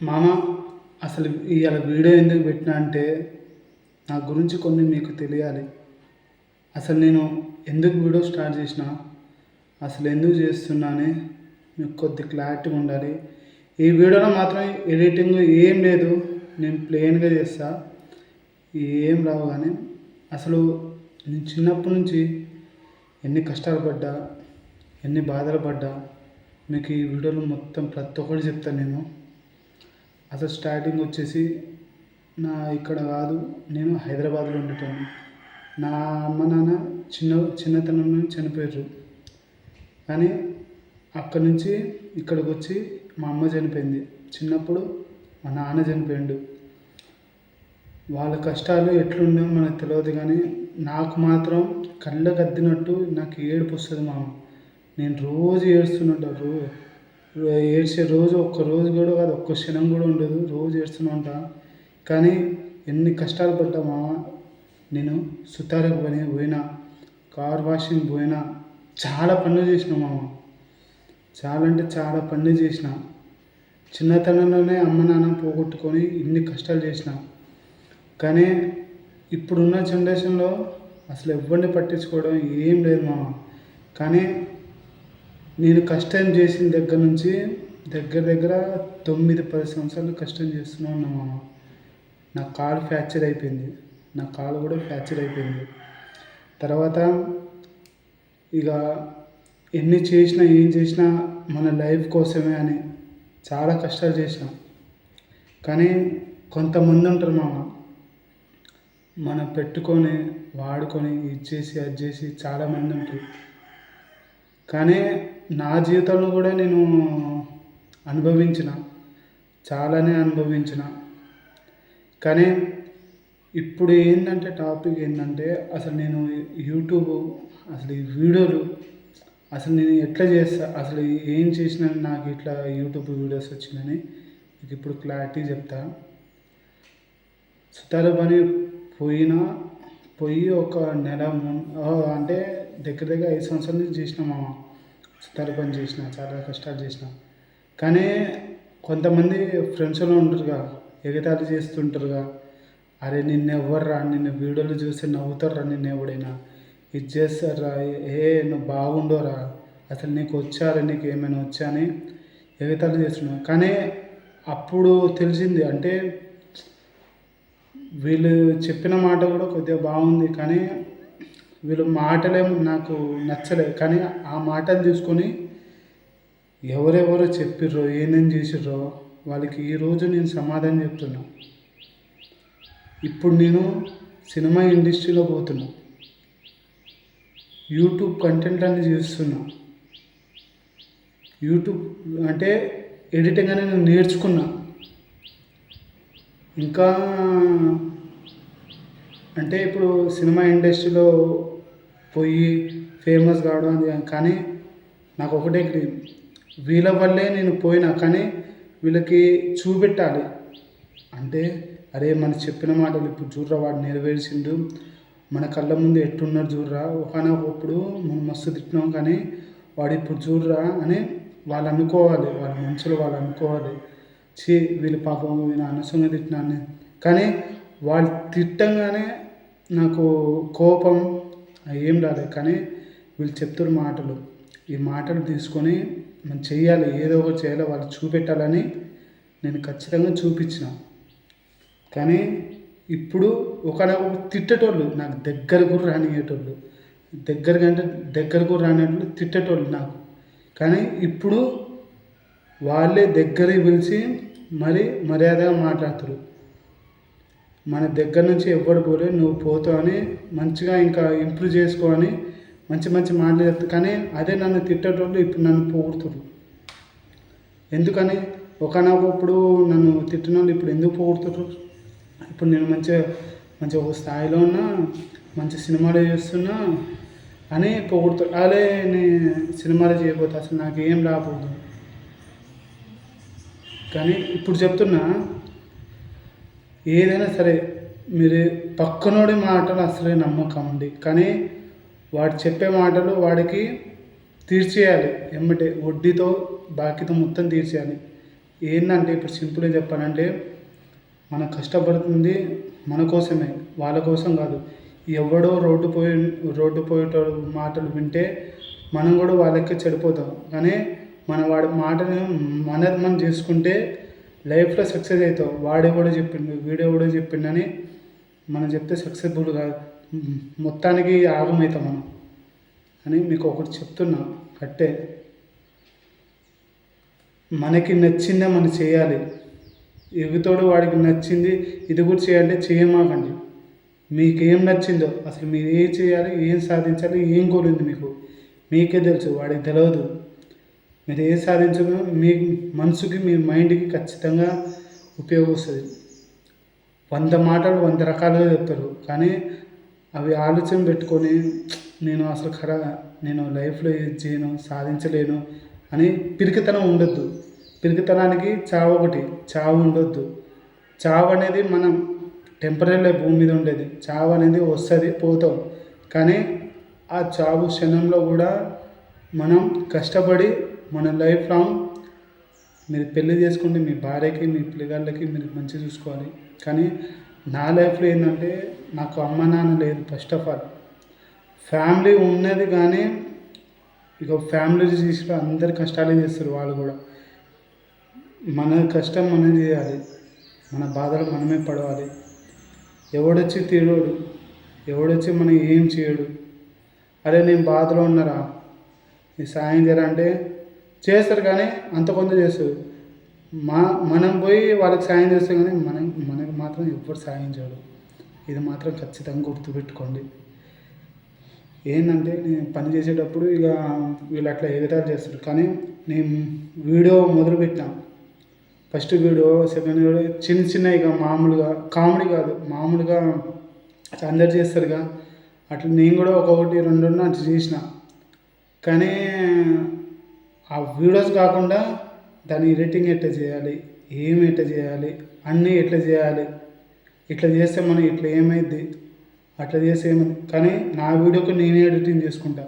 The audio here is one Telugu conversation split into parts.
మామ, అసలు ఇవాళ వీడియో ఎందుకు పెట్టినా అంటే నా గురించి కొన్ని మీకు తెలియాలి. అసలు నేను ఎందుకు వీడియో స్టార్ట్ చేసిన, అసలు ఎందుకు చేస్తున్నా అని మీకు కొద్ది క్లారిటీ ఉండాలి. ఈ వీడియోలో మాత్రం ఎడిటింగ్ ఏం లేదు, నేను ప్లెయిన్గా చేస్తా, ఏం రావు. కానీ అసలు నేను చిన్నప్పటి నుంచి ఎన్ని కష్టాలు పడ్డా, ఎన్ని బాధలు పడ్డా మీకు ఈ వీడియోలో మొత్తం ప్రతి ఒక్కటి చెప్తాను నేను. అసలు స్టార్టింగ్ వచ్చేసి నా ఇక్కడ కాదు, నేను హైదరాబాద్లో ఉండేటాను. నా అమ్మ నాన్న చిన్నతనంలో చనిపోయారు. కానీ అక్కడి నుంచి ఇక్కడికి వచ్చి మా అమ్మ చనిపోయింది. చిన్నప్పుడు మా నాన్న చనిపోయిండు. వాళ్ళ కష్టాలు ఎట్లుండేవో మనకు తెలియదు. కానీ నాకు మాత్రం కళ్ళకు అద్దినట్టు నాకు ఏడుపు వస్తుంది మామ. నేను రోజు ఏడుస్తున్నట్టు, ఏడ్చే రోజు ఒక్క రోజు కూడా కాదు, ఒక్క క్షణం కూడా ఉండదు, రోజు ఏడుస్తూనే ఉంటా. కానీ ఎన్ని కష్టాలు పడ్డా మామ. నేను సుతారకు పోయినా, కార్ వాషింగ్ పోయినా, చాలా పనులు చేసిన మామ. చాలా అంటే చాలా పనులు చేసిన. చిన్నతనంలోనే అమ్మ నాన్న పోగొట్టుకొని ఇన్ని కష్టాలు చేసిన. కానీ ఇప్పుడున్న జనరేషన్లో అసలు ఎవరిని పట్టించుకోవడం ఏం లేదు మామ. కానీ నేను కష్టం చేసిన దగ్గర నుంచి దగ్గర 9-10 సంవత్సరాలు కష్టం చేస్తూనే ఉన్నా మామ. నా కాలు ఫ్రాక్చర్ అయిపోయింది, నా కాలు కూడా ఫ్రాక్చర్ అయిపోయింది. తర్వాత ఇక ఎన్ని చేసినా ఏం చేసినా మన లైఫ్ కోసమే అని చాలా కష్టాలు చేసిన. కానీ కొంతమంది ఉంటారు మామ, మనం పెట్టుకొని వాడుకొని ఇది చేసి అది చేసి చాలామంది ఉంటారు. కానీ నా జీవితంలో కూడా నేను అనుభవించిన, చాలానే అనుభవించిన. కానీ ఇప్పుడు ఏంటంటే టాపిక్ ఏంటంటే, అసలు నేను యూట్యూబ్, అసలు ఈ వీడియోలు అసలు నేను ఎట్లా చేస్తా, అసలు ఏం చేసినా నాకు ఇట్లా యూట్యూబ్ వీడియోస్ వచ్చిందని మీకు ఇప్పుడు క్లారిటీ చెప్తా. సుతార పని పోయి ఒక నెల అంటే దగ్గర 5 సంవత్సరాల నుంచి చేసిన మామ. సుతార పని చేసిన, చాలా కష్టాలు చేసిన. కానీ కొంతమంది ఫ్రెండ్స్లో ఉంటారుగా, ఎగతాళి చేస్తుంటారుగా, అరే నిన్ను ఎవర్రా, నిన్ను వీడియోలు చూసి నవ్వుతారా, నిన్ను ఎవడైనా ఇది చేస్తారా, నువ్వు బాగుండోరా, అసలు నీకు వచ్చారా, నీకు ఏమైనా వచ్చా అని ఎగతాళి చేస్తున్నావు. కానీ అప్పుడు తెలిసింది అంటే వీళ్ళు చెప్పిన మాట కూడా కొద్దిగా బాగుంది, కానీ వీళ్ళ మాటలేమో నాకు నచ్చలేదు. కానీ ఆ మాటలు తీసుకొని ఎవరెవరో చెప్పిర్రో, ఏమేం చేసిర్రో వాళ్ళకి ఈరోజు నేను సమాధానం చెప్తున్నా. ఇప్పుడు నేను సినిమా ఇండస్ట్రీలో పోతున్నా, యూట్యూబ్ కంటెంట్ అన్ని చేస్తున్నా. యూట్యూబ్ అంటే ఎడిటింగ్ అని నేను నేర్చుకున్నా. ఇంకా అంటే ఇప్పుడు సినిమా ఇండస్ట్రీలో పోయి ఫేమస్ కావడం అది. కానీ నాకు ఒకటే డ్రీమ్, వీళ్ళ వల్లే నేను పోయినా కానీ వీళ్ళకి చూపెట్టాలి. అంటే అరే మన చెప్పిన మాటలు ఇప్పుడు చూడరా, వాడు నెరవేర్చిండు, మన కళ్ళ ముందు ఎట్టున్నాడు చూడరా, ఒకనొకప్పుడు మనం మస్తు తిట్టినాం కానీ వాడు ఇప్పుడు చూడరా అని వాళ్ళు అనుకోవాలి, వాళ్ళ మనసులో వాళ్ళు అనుకోవాలి. వీళ్ళు పాపం వీళ్ళు అనవసరంగా తిట్టినాను. కానీ వాళ్ళు తిట్టంగానే నాకు కోపం ఏం రాలేదు. కానీ వీళ్ళు చెప్తున్న మాటలు, ఈ మాటలు తీసుకొని మనం చెయ్యాలి, ఏదో ఒకటి చేయాలి, వాళ్ళు చూపెట్టాలని నేను ఖచ్చితంగా చూపించిన. కానీ ఇప్పుడు ఒకనొక తిట్టేటోళ్ళు నాకు దగ్గరకు రానియ్యేటోళ్ళు, దగ్గరకు రానిటోళ్ళు తిట్టేటోళ్ళు నాకు. కానీ ఇప్పుడు వాళ్ళే దగ్గరికి పిలిచి మరి మర్యాదగా మాట్లాడుతారు. మన దగ్గర నుంచి ఎవ్వడు పోలే, నువ్వు పోతావు అని మంచిగా ఇంకా ఇంప్రూవ్ చేసుకో అని మంచి మాటలు చెప్తారు. కానీ అదే నన్ను తిట్టేటోళ్ళు ఇప్పుడు నన్ను పొగుడుతురు. ఎందుకని ఒకనొకప్పుడు నన్ను తిట్టిన వాళ్ళు ఇప్పుడు ఎందుకు పొగుడుతురు? ఇప్పుడు నేను మంచిగా ఒక స్థాయిలో ఉన్నా, మంచి సినిమాలు చేస్తున్నా అని పొగుడుతారు. అదే నేను సినిమాలు చేయబోతే అసలు నాకు ఏం రాబోదు. కానీ ఇప్పుడు చెప్తున్నా, ఏదైనా సరే మీరు పక్కనోడి మాటలు అసలే నమ్మకండి. కానీ వాడు చెప్పే మాటలు వాడికి తీర్చేయాలి, ఎమ్మటే వడ్డీతో బాకీతో మొత్తం తీర్చేయాలి. ఏంటంటే ఇప్పుడు సింపుల్గా చెప్పాలంటే మనం కష్టపడుతుంది మన కోసమే, వాళ్ళ కోసం కాదు. ఎవడో రోడ్డు పోయేటోడు మాటలు వింటే మనం కూడా వాళ్ళకి చెడిపోతాం. కానీ వాడి మాటని మనది మనం చేసుకుంటే లైఫ్లో సక్సెస్ అవుతాం. వాడెవడో చెప్పిండు, వీడెవడో చెప్పిండని మనం చెప్తే సక్సెస్ఫుల్ కాదు, మొత్తానికి ఆగమవుతాం మనం అని మీకు ఒకటి చెప్తున్నా. కట్టే మనకి నచ్చిందే మనం చేయాలి. ఎగుతోడు వాడికి నచ్చింది ఇది కూడా చేయాలంటే చేయమాకండి. మీకేం నచ్చిందో అసలు మీరు ఏం చేయాలి, ఏం సాధించాలి, ఏం కోరింది మీకే తెలుసు, వాడికి తెలియదు. మీరు ఏం సాధించదో మీ మనసుకి మీ మైండ్కి ఖచ్చితంగా ఉపయోగస్తుంది. 100 మాటలు 100 రకాలుగా చెప్తారు, కానీ అవి ఆలోచన పెట్టుకొని నేను అసలు నేను లైఫ్లో ఏది చేయను, సాధించలేను అని పిరికితనం ఉండొద్దు. పిరికితనానికి చావు ఉండొద్దు. చావు అనేది మనం టెంపరీ భూమి మీద ఉండేది. చావు అనేది వస్తుంది, పోతాం. కానీ ఆ చావు క్షణంలో కూడా మనం కష్టపడి మన లైఫ్ లాంగ్ మీరు పెళ్లి చేసుకుంటే మీ భార్యకి మీ పిల్లగాళ్ళకి మీరు మంచిగా చూసుకోవాలి. కానీ నా లైఫ్లో ఏంటంటే నాకు అమ్మ నాన్న లేదు. ఫస్ట్ ఆఫ్ ఆల్ ఫ్యామిలీ ఉన్నది, కానీ ఇక ఫ్యామిలీ చేసిన అందరు కష్టాలే చేస్తారు. వాళ్ళు కూడా మన కష్టం మనం చేయాలి, మన బాధలు మనమే పడవాలి. ఎవడొచ్చి తీడోడు, ఎవడొచ్చి మనం ఏం చేయడు. అరే నేను బాధలో ఉన్నారా, నీ సాయం చేయరా అంటే చేస్తారు, కానీ అంత కొంత చేస్తారు. మనం పోయి వాళ్ళకి సాయం చేస్తాం, కానీ మనకు మాత్రం ఎవ్వరు సాయం చేయడు. ఇది మాత్రం ఖచ్చితంగా గుర్తుపెట్టుకోండి. ఏంటంటే నేను పని చేసేటప్పుడు ఇక వీళ్ళు అట్లా ఎగతాలు చేస్తారు, కానీ నేను వీడియో మొదలుపెట్టినా. ఫస్ట్ వీడియో, సెకండ్ వీడియో చిన్న ఇక మామూలుగా కామెడీ కాదు, మామూలుగా అందరు చేస్తారుగా అట్లా నేను కూడా ఒకటి రెండు అట్లా చేసిన. కానీ ఆ వీడియోస్ కాకుండా దాని ఎడిటింగ్ ఎట్లా చేయాలి, ఎట్లా చేయాలి, అన్నీ ఎట్లా చేయాలి, ఇట్లా చేస్తే మనం ఇట్లా ఏమైద్ది, అట్లా చేస్తే ఏమైంది. కానీ నా వీడియోకి నేనే ఎడిటింగ్ చేసుకుంటా.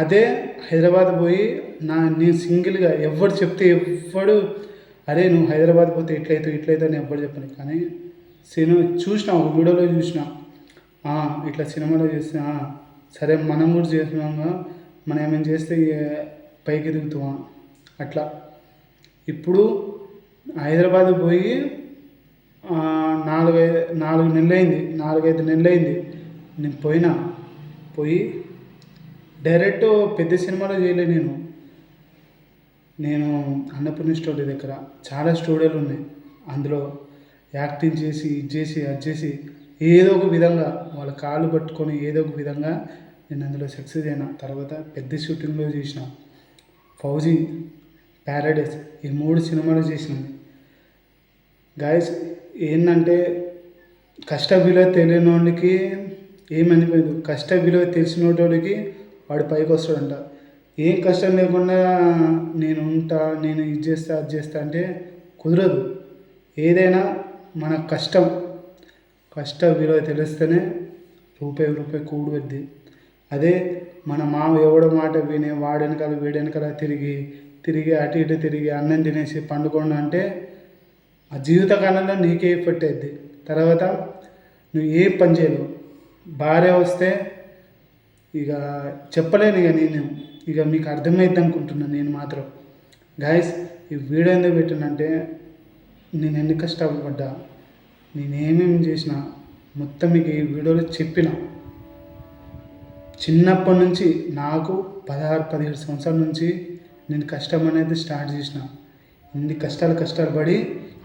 అదే హైదరాబాద్ పోయి నేను సింగిల్గా ఎవరు చెప్తే ఎవ్వడు అరే నువ్వు హైదరాబాద్ పోతే ఇట్లయితే అని ఎవ్వరు చెప్పను. కానీ చూసిన ఒక వీడియోలో చూసిన, ఇట్లా సినిమాలో చేసిన, సరే మనం కూడా చేస్తున్నాగా, మనం ఏమైనా చేస్తే పైకి ఎదుగుతామా అట్లా. ఇప్పుడు హైదరాబాద్ పోయి 4-5 నెలలైంది నేను పోయి డైరెక్ట్ పెద్ద సినిమాలో చేయలే. నేను అన్నపూర్ణ స్టూడియో దగ్గర చాలా స్టూడియోలు ఉన్నాయి. అందులో యాక్టింగ్ చేసి అది చేసి ఏదో ఒక విధంగా వాళ్ళ కాళ్ళు పట్టుకొని ఏదో ఒక విధంగా నేను అందులో సక్సెస్ అయినా. తర్వాత పెద్ద షూటింగ్లో చేసిన, ఫౌజీ, ప్యారడైస్, ఈ 3 సినిమాలు చేసినాను. గాయస్ ఏంటంటే కష్ట విలువ తెలియని వాడికి ఏమనిపోయింది, కష్ట విలువ తెలిసిన వాడికి వాడు పైకి వస్తాడంట. ఏం కష్టం లేకుండా నేను ఉంటా, నేను ఇది చేస్తా అది చేస్తా అంటే కుదరదు. ఏదైనా మన కష్ట విలువ తెలిస్తేనే రూపాయి కూడు వద్ది. అదే మన ఎవడో మాట విని వాడెనకాల వీడెనకాల తిరిగి అటు ఇటు తిరిగి అన్నం తినేసి పండుకోండి అంటే ఆ జీవితకాలంలో నీకే ఎఫెక్ట్ అవుద్ది. తర్వాత నువ్వు ఏ పని చేయలేవు. భార్య వస్తే ఇక చెప్పలేను. ఇక మీకు అర్థమైద్ది అనుకుంటున్నాను నేను మాత్రం. గాయస్ ఈ వీడియో ఎందుకు పెట్టానంటే నేను ఎన్ని కష్టపడ్డా, నేనేమేమి చేసినా మొత్తం మీకు ఈ వీడియోలో చెప్పిన. చిన్నప్పటి నుంచి నాకు 16-17 సంవత్సరాల నుంచి నేను కష్టం అనేది స్టార్ట్ చేసిన. ఇన్ని కష్టాలు పడి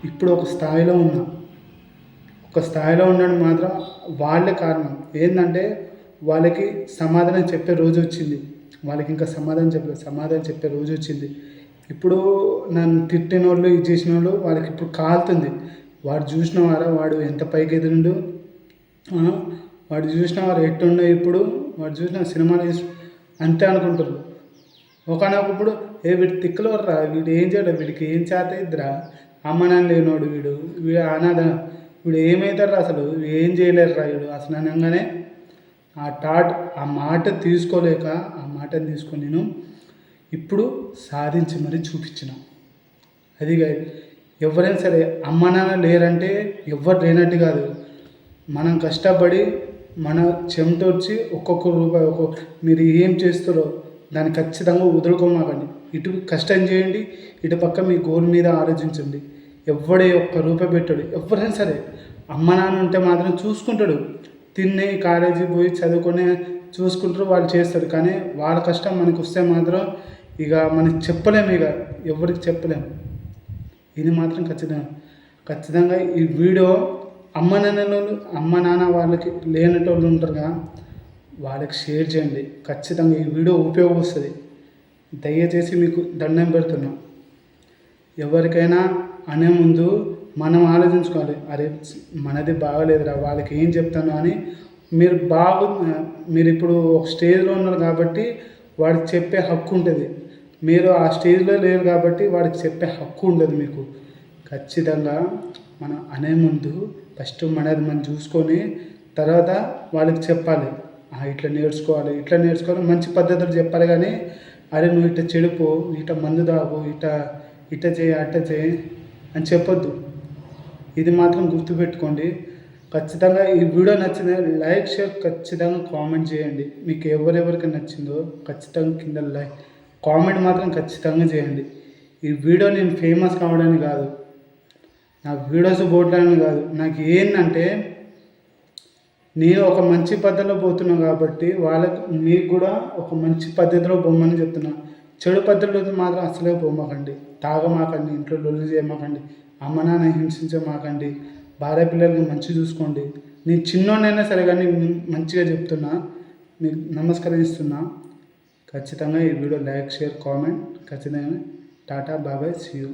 ఇప్పుడు ఒక స్థాయిలో ఉన్నా. ఒక స్థాయిలో ఉండడం మాత్రం వాళ్ళే కారణం. ఏంటంటే వాళ్ళకి సమాధానం చెప్పే రోజు వచ్చింది. వాళ్ళకి ఇంకా సమాధానం చెప్పే రోజు వచ్చింది. ఇప్పుడు నన్ను తిట్టిన వాళ్ళు, ఇది చేసిన వాళ్ళు వాళ్ళకి ఇప్పుడు కాలుతుంది. వాడు చూసిన వాడు ఎంత పైకి ఎదిరిండు, వాడు చూసిన వారు ఎట్టుండో, ఇప్పుడు వాడు చూసిన సినిమాలు అంతే అనుకుంటారు. ఒకనొకప్పుడు వీడు తిక్కలో రా, వీడు ఏం చేయడం, వీడికి ఏం చేత ఇద్దరా, అమ్మ నాన్న లేనోడు, వీడు అనాథ, వీడు ఏమవుతారా, అసలు ఏం చేయలేరురా వీడు అసలు అనగానే ఆ మాట తీసుకోలేక ఆ మాటను తీసుకొని నేను ఇప్పుడు సాధించి మరీ చూపించిన. అది ఎవరైనా సరే అమ్మ నాన్న లేరంటే ఎవ్వరు లేనట్టు కాదు. మనం కష్టపడి మన చెమటొచ్చి ఒక్కొక్క రూపాయి మీరు ఏం చేస్తారో దాన్ని ఖచ్చితంగా వదులుకోమాకండి. ఇటు కష్టం చేయండి, ఇటు పక్క మీ గోల్ మీద ఆలోచించండి. ఎవడే ఒక్క రూపాయి పెట్టాడు. ఎవరైనా సరే అమ్మ నాన్న ఉంటే మాత్రం చూసుకుంటాడు. తిని కాలేజీ పోయి చదువుకొని చూసుకుంటారు, వాళ్ళు చేస్తారు. కానీ వాళ్ళ కష్టం మనకు వస్తే మాత్రం ఇక మనకి చెప్పలేము, ఇక ఎవరికి చెప్పలేము. ఇది మాత్రం ఖచ్చితంగా ఈ వీడియో అమ్మ నాన్న వాళ్ళకి లేనటోళ్ళు ఉంటారుగా, వాళ్ళకి షేర్ చేయండి. ఖచ్చితంగా ఈ వీడియో ఉపయోగం వస్తుంది. దయచేసి మీకు దండం పెడుతున్నాం. ఎవరికైనా అనే ముందు మనం ఆలోచించుకోవాలి. అరే మనది బాగలేదురా, వాళ్ళకి ఏం చెప్తాను అని. మీరు ఇప్పుడు ఒక స్టేజ్లో ఉన్నారు కాబట్టి వాడికి చెప్పే హక్కు ఉంటుంది. మీరు ఆ స్టేజ్లో లేరు కాబట్టి వాడికి చెప్పే హక్కు ఉండదు మీకు. ఖచ్చితంగా మనం అనే ముందు ఫస్ట్ మనది మనం చూసుకొని తర్వాత వాళ్ళకి చెప్పాలి. ఇట్లా నేర్చుకోవాలి మంచి పద్ధతులు చెప్పాలి. కానీ అరే నువ్వు ఇట్లా చెడుపో, ఇట్లా మందు తాగు, ఇట్ట చేయి అట్ట చేయి అని చెప్పొద్దు. ఇది మాత్రం గుర్తుపెట్టుకోండి. ఖచ్చితంగా ఈ వీడియో నచ్చింది లైక్ షేర్ ఖచ్చితంగా కామెంట్ చేయండి. మీకు ఎవరెవరికి నచ్చిందో ఖచ్చితంగా కింద కామెంట్ మాత్రం ఖచ్చితంగా చేయండి. ఈ వీడియో నేను ఫేమస్ కావడానికి కాదు, నా వీడియోస్ పోవడానికి కాదు. నాకు ఏంటంటే నేను ఒక మంచి పద్ధతిలో పోతున్నాను కాబట్టి మీకు కూడా ఒక మంచి పద్ధతిలో పోమని చెప్తున్నా. చెడు పద్ధతిలో మాత్రం అసలే పోమాకండి. తాగమాకండి, ఇంట్లో లొల్లి చేయమాకండి, అమ్మ నాన్న హింసించమాకండి, భార్య పిల్లలకి మంచి చూసుకోండి. నేను చిన్నోడైనా సరే కానీ మంచిగా చెప్తున్నా, మీకు నమస్కరిస్తున్నా. ఖచ్చితంగా ఈ వీడియో లైక్ షేర్ కామెంట్ ఖచ్చితంగా. టాటా బాబాయ్, సీ యూ.